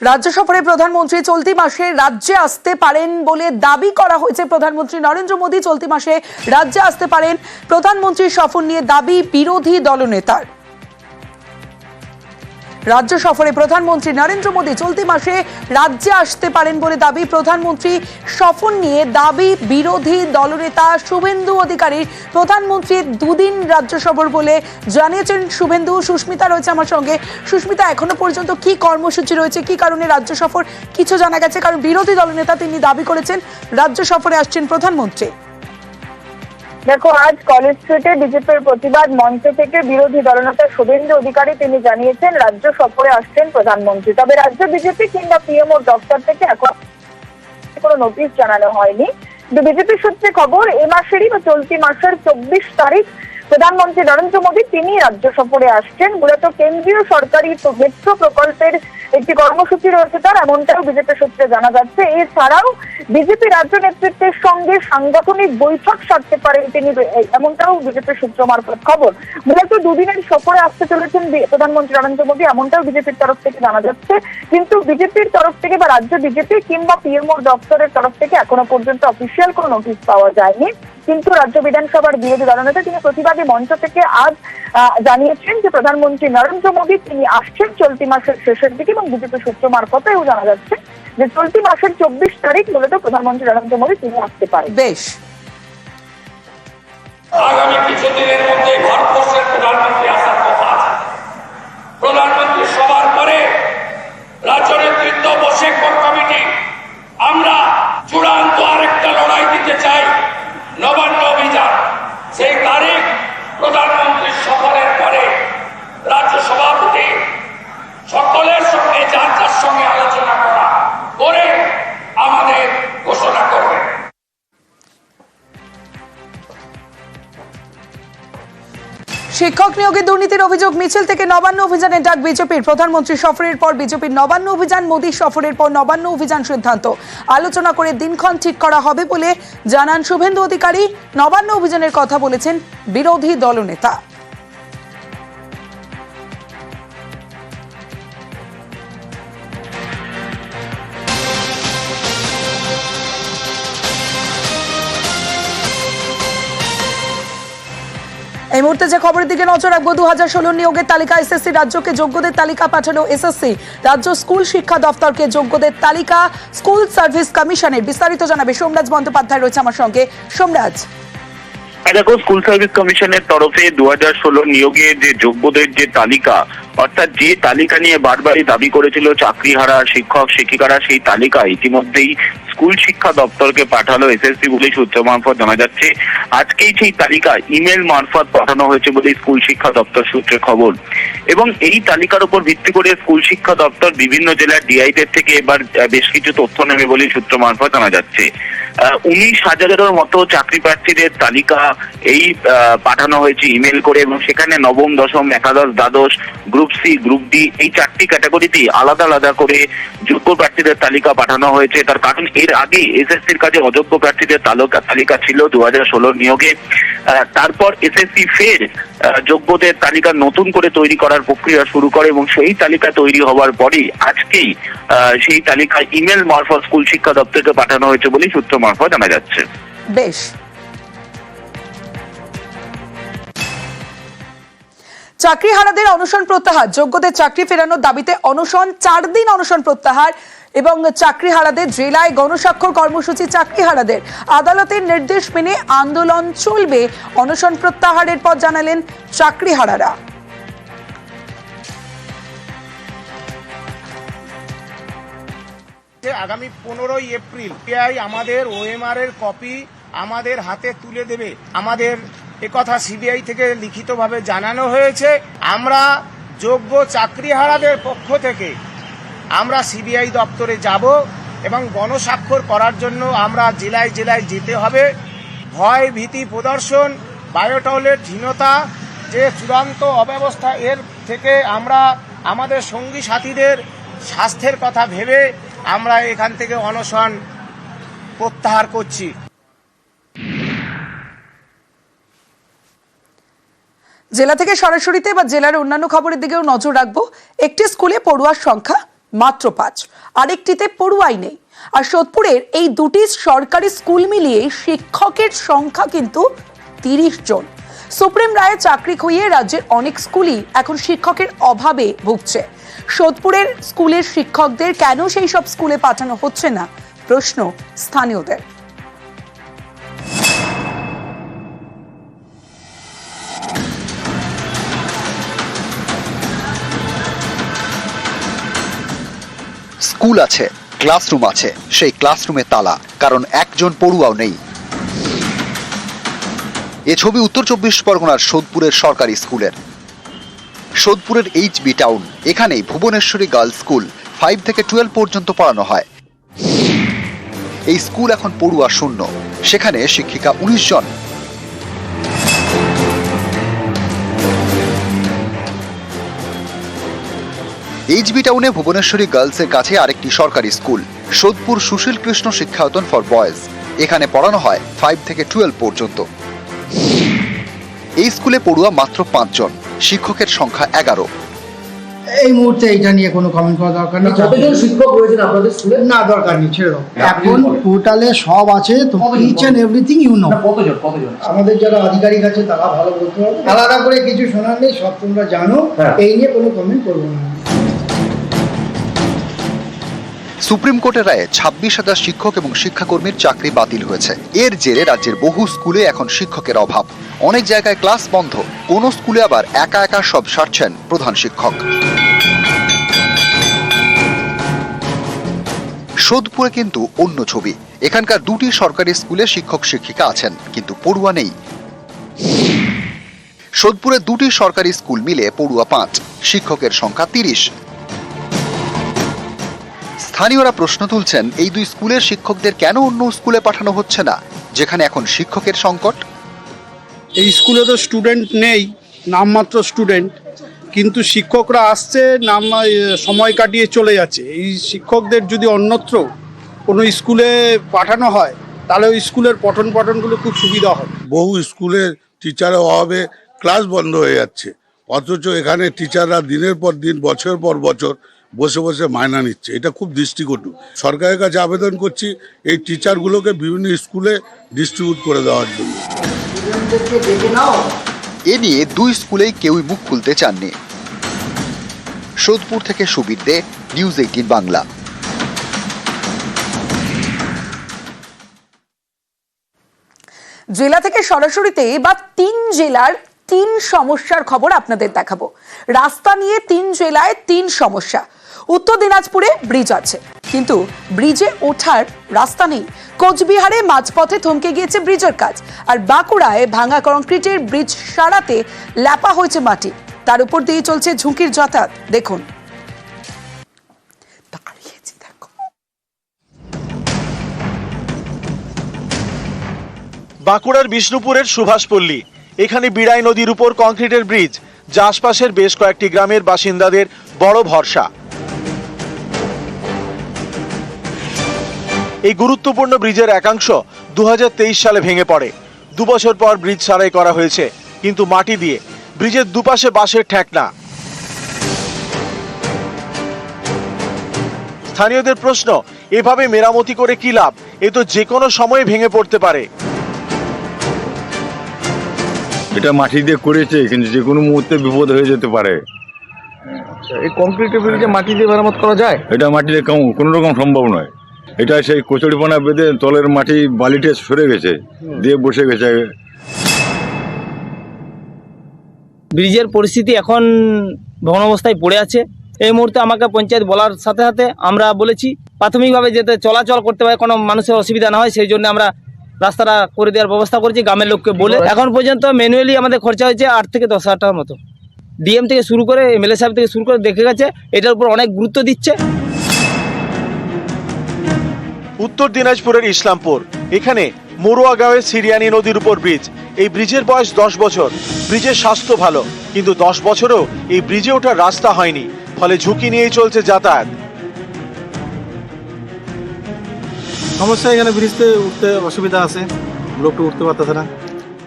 রাজ্য সফরে প্রধানমন্ত্রী চলতি মাসে রাজ্যে আসতে পারেন বলে দাবি করা হয়েছে। প্রধানমন্ত্রী নরেন্দ্র মোদী চলতি মাসে রাজ্যে আসতে পারেন। প্রধানমন্ত্রীর সফর নিয়ে দাবি বিরোধী দলনেতার। রাজ্য সফরে প্রধানমন্ত্রী নরেন্দ্র মোদী চলতি মাসে রাজ্যে আসতে পারেন বলে দাবি। প্রধানমন্ত্রী সফর নিয়ে দাবি বিরোধী দলনেতা শুভেন্দু অধিকারী। প্রধানমন্ত্রী দুদিন রাজ্য সফর বলে জানিয়েছেন শুভেন্দু। সুস্মিতা রয়েছে আমার সঙ্গে। সুস্মিতা, এখনো পর্যন্ত কি কর্মসূচি রয়েছে, কি কারণে রাজ্য সফর, কিছু জানা গেছে? কারণ বিরোধী দলনেতা তিনি দাবি করেছেন রাজ্য সফরে আসছেন প্রধানমন্ত্রী। দেখো, আজ কলেজ স্ট্রিটে বিজেপির প্রতিবাদ মঞ্চ থেকে বিরোধী দলনেতা শুভেন্দু অধিকারী তিনি জানিয়েছেন রাজ্য সফরে আসছেন প্রধানমন্ত্রী। তবে রাজ্য বিজেপি কিংবা পিএমও দপ্তর থেকে এখন কোনো নোটিশ জানানো হয়নি। কিন্তু বিজেপি সূত্রে খবর, এই মাসেরই বা চলতি মাসের 24 তারিখ প্রধানমন্ত্রী নরেন্দ্র মোদী তিনি রাজ্য সফরে আসছেন। মূলত কেন্দ্রীয় সরকারি মেট্রো প্রকল্পের একটি কর্মসূচি রয়েছে তার, এমনটাও বিজেপি সূত্রে জানা যাচ্ছে। এছাড়াও বিজেপি রাজ্য নেতৃত্বের সঙ্গে সাংগঠনিক বৈঠক সারতে পারেন তিনি, এমনটাও বিজেপির সূত্র মারফত খবর। মূলত দুদিনের সফরে আসতে চলেছেন প্রধানমন্ত্রী নরেন্দ্র মোদী, এমনটাও বিজেপির তরফ থেকে জানা যাচ্ছে। কিন্তু বিজেপির তরফ থেকে বা রাজ্য বিজেপি কিংবা পিএমও দপ্তরের তরফ থেকে এখনো পর্যন্ত অফিসিয়াল কোনো নোটিশ পাওয়া যায়নি। কিন্তু রাজ্য বিধানসভার বিরোধী দলনেতা তিনি প্রতিবাদী মঞ্চ থেকে আজ জানিয়েছেন যে প্রধানমন্ত্রী নরেন্দ্র মোদী তিনি আসছেন চলতি মাসের শেষের দিকে, এবং বিজেপি সূত্র মারফতেও জানা যাচ্ছে যে চলতি মাসের 24 তারিখ মূলত প্রধানমন্ত্রী নরেন্দ্র মোদী তিনি আসতে পারেন। বেশ, আগামী কিছুদিনের মধ্যে ভারতবর্ষের প্রধানমন্ত্রী আসার কথা আছে। প্রধানমন্ত্রী সবার পরে রাজ্য নেতৃত্ব বসে কোর কমিটি আমরা চূড়ান্ত আরেকটা লড়াই দিতে চাই, নবান্ন অভিযান। সেই তারিখ প্রধানমন্ত্রীর সফরের পরে রাজ্য সভাপতি সকলের সঙ্গে যার যার সঙ্গে আলোচনা করে আমাদের ঘোষণা করবেন। শিক্ষক নিয়োগে দুর্নীতির অভিযোগ মিছিল থেকে নবান্ন অভিযানের ডাক বিজেপির। প্রধানমন্ত্রী সফরের পর বিজেপির নবান্ন অভিযান, মোদী সফরের পর নবান্ন অভিযান সিদ্ধান্ত। আলোচনা করে দিনক্ষণ ঠিক করা হবে বলে জানান শুভেন্দু অধিকারী। নবান্ন অভিযানের কথা বলেছেন বিরোধী দলনেতা। এই মুহূর্তে যে খবরের দিকে নজর রাখবো, 2016 নিয়োগের তালিকা এসএসসি রাজ্যকে যোগ্যদের তালিকা পাঠালো এসএসসি। রাজ্য স্কুল শিক্ষা দপ্তরকে যোগ্যদের তালিকা স্কুল সার্ভিস কমিশনের। বিস্তারিত জানাবে সোমরাজ বন্দ্যোপাধ্যায় রয়েছে আমার সঙ্গে। সোমরাজ, দেখো, স্কুল সার্ভিস কমিশনের তরফে 2016 নিয়োগে যে যোগ্যদের যে তালিকা, অর্থাৎ যে তালিকা নিয়ে বারবারই দাবি করেছিল চাকরিহারা শিক্ষক শিক্ষিকারা, সেই তালিকা ইতিমধ্যেই স্কুল শিক্ষা দপ্তরকে পাঠালো এসএসসি বলে সূত্র মারফত জানা যাচ্ছে। আজকেই সেই তালিকা ইমেল মারফত পাঠানো হয়েছে বলে স্কুল শিক্ষা দপ্তর সূত্রে খবর। এবং এই তালিকার উপর ভিত্তি করে স্কুল শিক্ষা দপ্তর বিভিন্ন জেলার ডিআইদের থেকে এবার বেশ কিছু তথ্য নেবে বলে সূত্র মারফত জানা যাচ্ছে। 19,000-এর মতো চাকরি প্রার্থীদের তালিকা এই পাঠানো হয়েছে ইমেল করে, এবং সেখানে নবম, দশম, একাদশ, দ্বাদশ, গ্রুপ সি, গ্রুপ ডি এই 4টি ক্যাটাগরিতেই আলাদা আলাদা করে যোগ্য প্রার্থীদের তালিকা পাঠানো হয়েছে। তার কারণ এর আগে এসএসসির কাছে অযোগ্য প্রার্থীদের তালিকা ছিল 2016 নিয়োগে। তারপর এসএসসি ফের যোগ্যদের তালিকা নতুন করে তৈরি করার প্রক্রিয়া শুরু করে, এবং সেই তালিকা তৈরি হওয়ার পরেই আজকেই সেই তালিকা ইমেল মারফত স্কুল শিক্ষা দপ্তরকে পাঠানো হয়েছে বলে সূত্র মারফত জানা যাচ্ছে। বেশ, চাকরিহারাদের অনশন প্রত্যাহার। যোগ্যদের চাকরি ফেরানোর দাবিতে অনশন, 4 দিন অনশন প্রত্যাহার। এবং চাকরিহারাদের জেলায় গণস্বাক্ষর কর্মসূচি। চাকরিহারাদের আদালতের নির্দেশ মেনে আন্দোলন চলবে। অনশন প্রত্যাহারের পর জানালেন চাকরিহারারা। আগামী 15ই এপ্রিল পিআই আমাদের ওএমআর এর কপি আমাদের হাতে তুলে দেবে। আমাদের একথা সিবিআই থেকে লিখিতভাবে জানানো হয়েছে। আমরা যোগ্য চাকরিহারাদের পক্ষ থেকে আমরা সিবিআই দপ্তরে যাব এবং গণস্বাক্ষর করার জন্য আমরা জেলায় জেলায় যেতে হবে। ভয় ভীতি প্রদর্শন, বায়োটয়লেটহীনতা, যে চূড়ান্ত অব্যবস্থা, এর থেকে আমরা আমাদের সঙ্গী সাথীদের স্বাস্থ্যের কথা ভেবে আমরা এখান থেকে অনশন প্রত্যাহার করছি। জেলা থেকে সরাসরিতে বা জেলার অন্যান্য খবরের দিকেও নজর রাখবো। একটি স্কুলে পড়ুয়ার সংখ্যা মাত্র 5, আরেকটিতে পড়ুয়াই নেই। আর সোদপুরের এই দুটি সরকারি স্কুল মিলিয়ে শিক্ষকের সংখ্যা কিন্তু 30 জন। সুপ্রিম রায়ে চাকরি খুইয়ে রাজ্যের অনেক স্কুলই এখন শিক্ষকের অভাবে ভুগছে। সোদপুরের স্কুলের শিক্ষকদের কেন সেই সব স্কুলে পাঠানো হচ্ছে না, প্রশ্ন স্থানীয়দের। স্কুল আছে, ক্লাসরুম আছে, সেই ক্লাসরুমে তালা, কারণ একজন পড়ুয়াও নেই। এ ছবি উত্তর 24 পরগনার সোদপুরের সরকারি স্কুলের। সোদপুরের HB টাউন, এখানেই ভুবনেশ্বরী গার্লস স্কুল 5 থেকে 12 পর্যন্ত পড়ানো হয়। এই স্কুল এখন পড়ুয়া শূন্য, সেখানে শিক্ষিকা 19 জন। HB টাউনে ভুবনেশ্বরী গার্লসের কাছে আরেকটি সরকারি school, Sodepur Sushil Krishna Shikshayatan for boys. এখানে পড়ানো হয় 5 থেকে 12 পর্যন্ত। এই স্কুলে পড়ুয়া মাত্র 5 জন, শিক্ষকের সংখ্যা 11। এই মুহূর্তে এইটা নিয়ে কোনো কমেন্ট করা দরকার নেই। কতজন শিক্ষক রয়েছেন আপনাদের স্কুলে? না, দরকার নেই, ছেড়ে দাও। এখন পোর্টালে সব আছে, তো each and everything you know. কতজন? আমাদের যারা আধিকারিক আছে তারা ভালো বলতে পারবে। আলাদা করে কিছু শোনার নেই, সব তোমরা জানো। এই নিয়ে কোনো কমেন্ট করবো না। সুপ্রিম কোর্টের রায়ে 26,000 শিক্ষক এবং শিক্ষাকর্মীর চাকরি বাতিল হয়েছে। এর জেরে রাজ্যের বহু স্কুলে এখন শিক্ষকের অভাব, অনেক জায়গায় ক্লাস বন্ধ, কোন স্কুলে আবার একা একা সব সারছেন প্রধান শিক্ষক। সোদপুরে কিন্তু অন্য ছবি। এখানকার দুটি সরকারি স্কুলে শিক্ষক শিক্ষিকা আছেন, কিন্তু পড়ুয়া নেই। সোদপুরে দুটি সরকারি স্কুল মিলে পড়ুয়া 5, শিক্ষকের সংখ্যা 30। স্থানীয়রা প্রশ্ন তুলছেন, এই দুই স্কুলের শিক্ষকদের কেন অন্য স্কুলে পাঠানো হচ্ছে না, যেখানে এখন শিক্ষকের সংকট। এই স্কুলে তো স্টুডেন্ট নেই, নামমাত্র স্টুডেন্ট, কিন্তু শিক্ষকরা আসছে, সময় কাটিয়ে চলে যাচ্ছে। এই শিক্ষকদের যদি অন্যত্র কোনো স্কুলে পাঠানো হয় তাহলে ওই স্কুলের পঠন পাঠনগুলো খুব সুবিধা হবে। বহু স্কুলের টিচারের অভাবে ক্লাস বন্ধ হয়ে যাচ্ছে, অথচ এখানে টিচাররা দিনের পর দিন, বছরের পর বছর বসে বসে মায়না নিচ্ছে। এটা খুব দৃষ্টিকটু। সরকারের কাছে আবেদন করছি এই টিচারগুলোকে বিভিন্ন স্কুলে ডিস্ট্রিবিউট করে দেওয়ার জন্য। এ নিয়ে দুই স্কুলেই কেউই মুখ খুলতে চাননি। সোদপুর থেকে সুবীর দে, নিউজ 18 বাংলা। জেলা থেকে সরাসরিতে এবার 3 জেলার 3 সমস্যার খবর আপনাদের দেখাবো। রাস্তা নিয়ে 3 জেলায় 3 সমস্যা। উত্তর দিনাজপুরে ব্রিজ আছে, কিন্তু ব্রিজে ওঠার রাস্তা নেই। কোচবিহারে মাঝপথে থমকে গিয়েছে ব্রিজের কাজ। আর বাঁকুড়ায় ভাঙা কংক্রিটের ব্রিজ সারাতে ল্যাপা হয়েছে মাটি, তার উপর দিয়ে চলছে ঝুঁকির যাতায়াত। দেখুন, বাঁকুড়ার বিষ্ণুপুরের সুভাষপল্লী, এখানে বিড়াই নদীর উপর কংক্রিটের ব্রিজ, যা আশপাশের বেশ কয়েকটি গ্রামের বাসিন্দাদের বড় ভরসা। এই গুরুত্বপূর্ণ ব্রিজের একাংশ 2023 সালে ভেঙে পড়ে। 2 বছর পর ব্রিজ সারাই করা হয়েছে, কিন্তু মাটি দিয়ে। ব্রিজের দুপাশে বাঁশের ঠেকনা। স্থানীয়দের প্রশ্ন, এভাবে মেরামতি করে কি লাভ? এ তো যে কোনো সময় ভেঙে পড়তে পারে। এটা মাটি দিয়ে করেছে, কিন্তু যে কোনো মুহূর্তে বিপদ হয়ে যেতে পারে। এই কংক্রিটের ব্রিজে মাটি দিয়ে মেরামত করা যায়? এটা মাটি দিয়ে কোনো রকম সম্ভব নয়। এটা সেই কচুরিপানা বেঁধে তলের মাটি বালিতে সরে গেছে, দিয়ে বসে গেছে। ব্রিজের পরিস্থিতি এখন ভগ্ন অবস্থায় পড়ে আছে। এই মুহূর্তে আমাকে পঞ্চায়েত বলার সাথে সাথে আমরা বলেছি প্রাথমিকভাবে যাতে চলাচল করতে পারে, কোনো মানুষের অসুবিধা না হয়, সেই জন্য আমরা রাস্তাটা করে দেওয়ার ব্যবস্থা করেছি গ্রামের লোককে বলে। এখন পর্যন্ত ম্যানুয়ালি আমাদের খরচা হয়েছে 8 থেকে 10 হাজার টাকার মতো। ডিএম থেকে শুরু করে এমএলএ সাহেব থেকে শুরু করে দেখে গেছে, এটার উপর অনেক গুরুত্ব দিচ্ছে। উত্তর দিনাজপুরের ইসলামপুর, এখানে মরুয়াগাঁওয়ে সিরিয়ানি নদীর উপর ব্রিজ। এই ব্রিজের বয়স 10 বছর। ব্রিজের স্বাস্থ্য ভালো, কিন্তু 10 বছরেও এই ব্রিজে ওঠার রাস্তা হয়নি, ফলে ঝুঁকি নিয়েই চলছে যাতায়াত। সমস্যা এখানে ব্রিজতে উঠতে অসুবিধা আছে, লোকটা উঠতে পারতেছে না।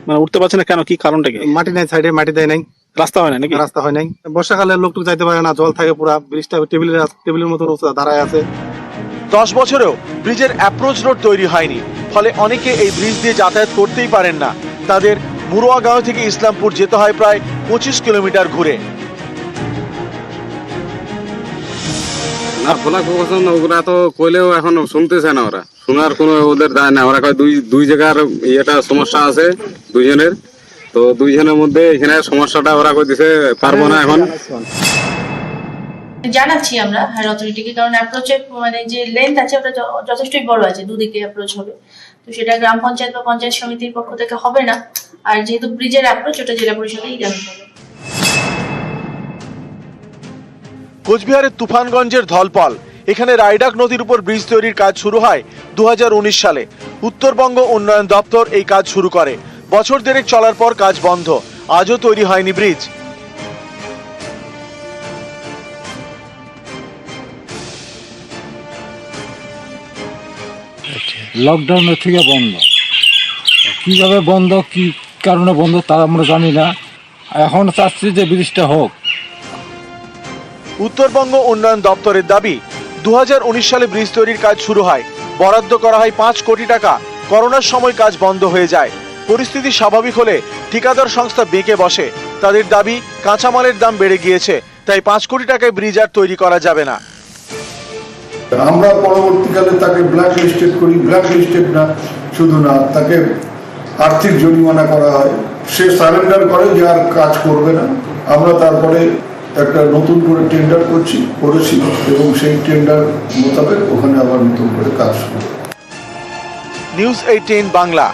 মানে উঠতে পারছে না কেন? কি কারণটা কি? মাটি নাই, সাইডে মাটি দেয় নাই। রাস্তা হয় না নাকি? রাস্তা হয় নাই, বর্ষাকালে লোকটুকু যাইতে পারে না, জল থাকে পুরা, ব্রিজটা টেবিলের মতো দাঁড়ায় আছে। 10 বছরেও ব্রিজের অ্যাপ্রোচ রোড তৈরি হয়নি, ফলে অনেকে এই ব্রিজ দিয়ে যাতায়াত করতেই পারেন না। তাদের মুরুয়াগাঁও থেকে ইসলামপুর যেতে হয় প্রায় 25 কিলোমিটার ঘুরে। না ভোলা প্রশাসন ওরা তো কইলেও এখন শুনতেছে না, ওরা শোনার কোনো ওদের দায় না। ওরা কয় দুই জায়গার ইয়েটা সমস্যা আছে দুইজনের, তো দুইজনের মধ্যে এখানে সমস্যাটা ওরা কই দিছে পারবো না এখন। জানাচ্ছি আমরা হায়ার অথরিটিকে, কারণ অ্যাপ্রোচের মানে যে লেন্থ আছে ওটা যথেষ্টই বড় আছে, দুদিকে অ্যাপ্রোচ হবে, তো সেটা গ্রাম পঞ্চায়েত বা পঞ্চায়েত সমিতির পক্ষ থেকে হবে না। আর যেহেতু ব্রিজের অ্যাপ্রোচ ওটা জেলা পরিষদেই জানাতে হবে। কোচবিহারের তুফানগঞ্জের ধলপল, এখানে রায়ডাক নদীর উপর ব্রিজ তৈরির কাজ শুরু হয় 2019 সালে। উত্তরবঙ্গ উন্নয়ন দপ্তর এই কাজ শুরু করে। বছর দেড়েক চলার পর কাজ বন্ধ, আজও তৈরি হয়নি ব্রিজ। লকডাউনের থেকে বন্ধ, কিভাবে বন্ধ, কি কারণে বন্ধ তা আমরা জানি না। এখন চাচ্ছি যে ব্রিজটা হোক। উত্তরবঙ্গ উন্নয়ন দপ্তরের দাবি 2019 সালে ব্রিজ তৈরির কাজ শুরু হয়, বরাদ্দ করা হয় 5 কোটি টাকা। করোনার সময় কাজ বন্ধ হয়ে যায়। পরিস্থিতি স্বাভাবিক হলে ঠিকাদার সংস্থা বেঁকে বসে। তাদের দাবি কাঁচামালের দাম বেড়ে গিয়েছে, তাই 5 কোটি টাকায় ব্রিজ আর তৈরি করা যাবে না। আমরা পরবর্তীকালে তাকে ব্ল্যাক লিস্টেড করি, ব্ল্যাক লিস্টেড না শুধু না, তাকে আর্থিক জরিমানা করা হয়। সে সারেন্ডার করে যে আর কাজ করবে না। আমরা তারপরে একটা নতুন করে টেন্ডার করেছি এবং সেই টেন্ডার মোতাবেক ওখানে আবার নতুন করে কাজ শুরু। নিউজ 18 বাংলা।